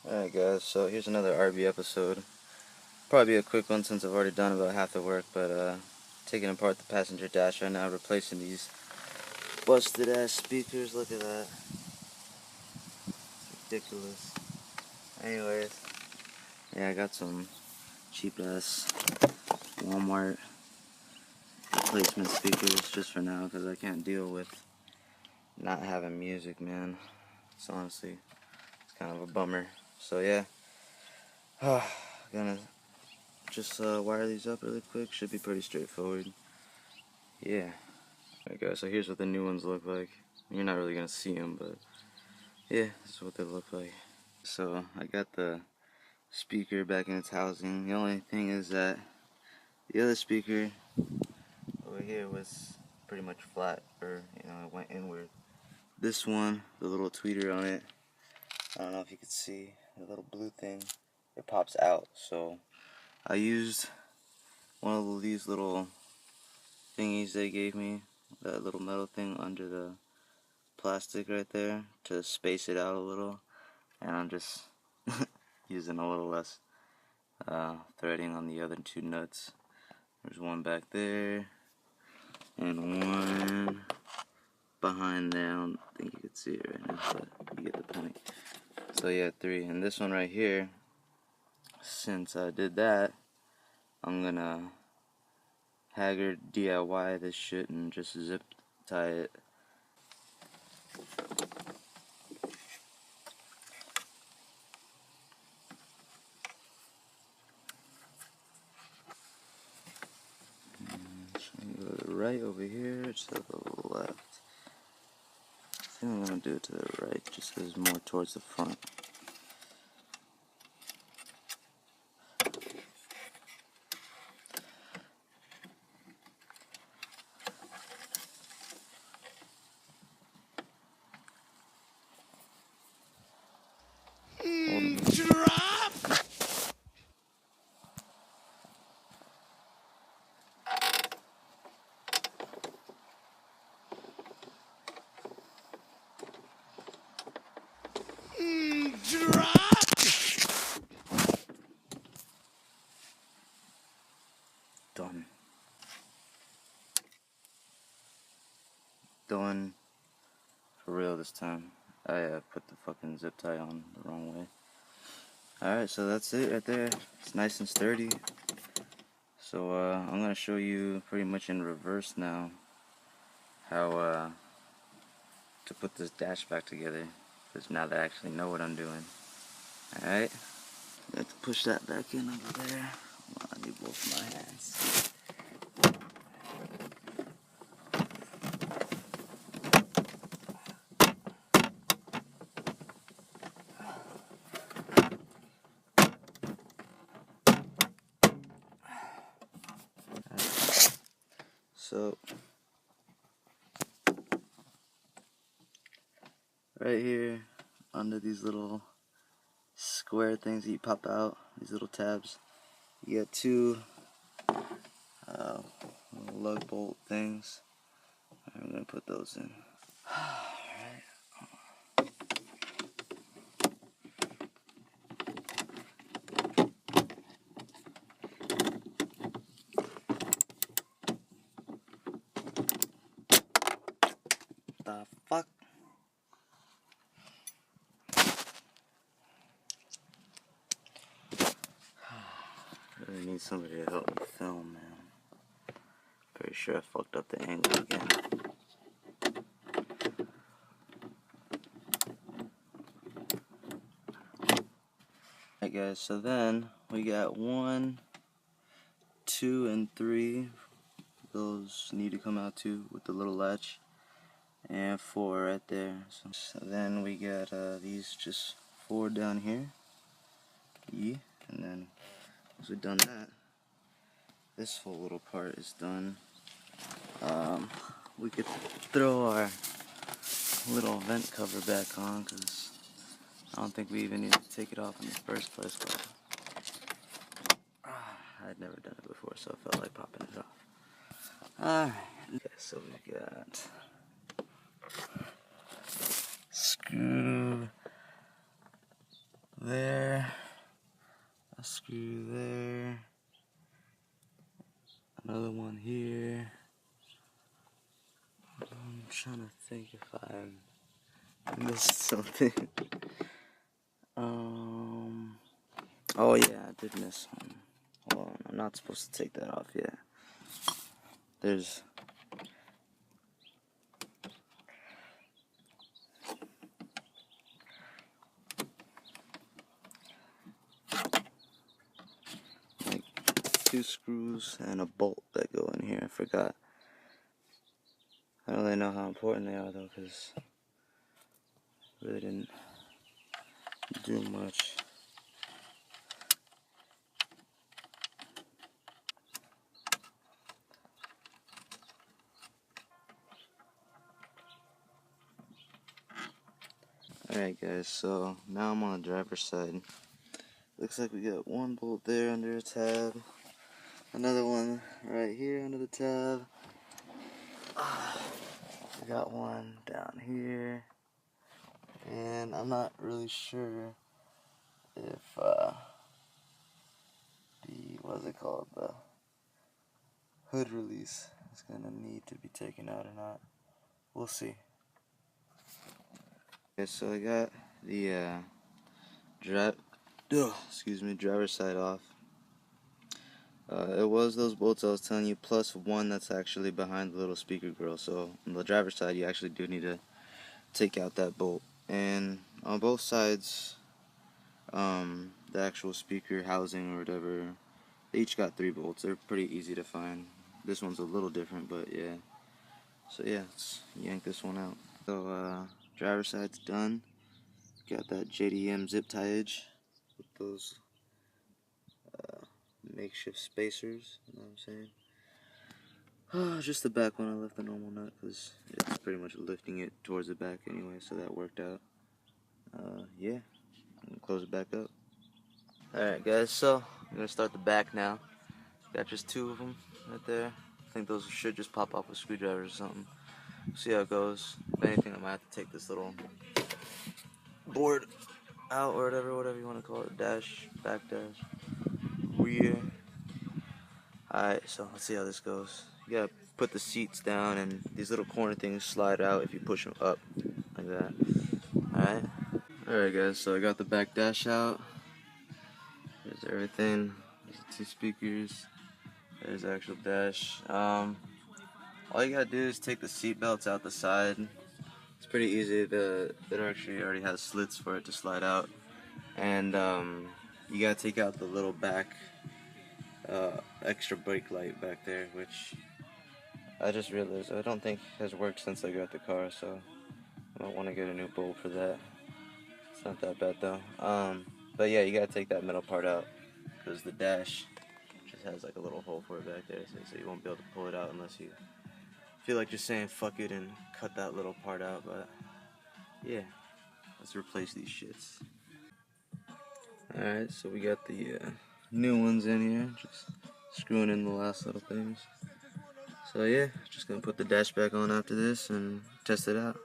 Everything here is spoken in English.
Alright guys, so here's another Arby episode. Probably a quick one since I've already done about half the work, but taking apart the passenger dash right now, replacing these busted ass speakers. Look at that. It's ridiculous. Anyways, yeah, I got some cheap ass Walmart replacement speakers just for now because I can't deal with not having music, man. It's honestly, it's kind of a bummer. So yeah, gonna just wire these up really quick. Should be pretty straightforward. Yeah. Alright guys, so here's what the new ones look like. You're not really gonna see them, but yeah, this is what they look like. So I got the speaker back in its housing. The only thing is that the other speaker over here was pretty much flat, or it went inward. This one, the little tweeter on it, I don't know if you could see the little blue thing, it pops out. So I used one of these little thingies they gave me, that little metal thing under the plastic right there to space it out a little, and I'm just using a little less threading on the other two nuts. There's one back there and one behind there. I don't think you can see it right now, but you get the point. So yeah, 3. And this one right here, since I did that, I'm gonna Haggard DIY this shit and just zip tie it. Go to the right over here, to the left. I think I'm gonna do it to the right, just because it's more towards the front. Drop! Drop! Done. Done. For real this time. I put the fucking zip tie on the wrong way. Alright, so that's it right there. It's nice and sturdy. So I'm going to show you pretty much in reverse now how to put this dash back together. Because now that I actually know what I'm doing. Alright. I have to push that back in over there. Well, I need both my hands. So, right here, under these little square things that you pop out, these little tabs, you get 2 lug bolt things. I'm going to put those in. Alright. The fuck? I really need somebody to help me film, man. Pretty sure I fucked up the angle again. Alright guys, so then we got 1, 2, and 3. Those need to come out too with the little latch. And 4 right there. So then we got these just 4 down here. Yeah. And then once we've done that, this whole little part is done. We could throw our little vent cover back on because I don't think we even need to take it off in the first place. But I'd never done it before, so I felt like popping it off. Alright. Okay, so we got screw there, a screw there, another one here. I'm trying to think if I missed something. Oh yeah, I did miss one. Hold on, I'm not supposed to take that off yet. There's like 2 screws and a bolt that go in here. I forgot. I don't really know how important they are though, because really didn't do much. Alright guys, so now I'm on the driver's side. Looks like we got one bolt there under a tab, another one right here under the tab. We got one down here, and I'm not really sure if the hood release is gonna need to be taken out or not. We'll see. Okay, so I got the driver's side off. It was those bolts I was telling you, plus one that's actually behind the little speaker grill. So on the driver's side, you actually do need to take out that bolt. And on both sides, the actual speaker housing or whatever, they each got 3 bolts. They're pretty easy to find. This one's a little different, but yeah. So yeah, let's yank this one out. So driver's side's done. Got that JDM zip tie-edge with those makeshift spacers, you know what I'm saying? Just the back one, I left the normal nut because it's pretty much lifting it towards the back anyway, so that worked out. Yeah, I'm gonna close it back up. Alright guys, so I'm gonna start the back now. Got just 2 of them right there. I think those should just pop off with screwdrivers or something. See how it goes. If anything, I might have to take this little board out or whatever you want to call it, back dash, rear. Alright, so let's see how this goes. You gotta put the seats down, and these little corner things slide out if you push them up, like that. Alright? Alright guys, so I got the back dash out. There's everything. There's the 2 speakers. There's the actual dash. All you gotta do is take the seat belts out the side. It's pretty easy. It actually already has slits for it to slide out. And you gotta take out the little back extra brake light back there, which I just realized I don't think has worked since I got the car, so I don't want to get a new bulb for that. It's not that bad though. But yeah, you gotta take that middle part out because the dash just has like a little hole for it back there, so you won't be able to pull it out unless you feel like just saying fuck it and cut that little part out. But yeah, let's replace these shits. Alright, so we got the new ones in here, just screwing in the last little things. So yeah, just gonna put the dash back on after this and test it out.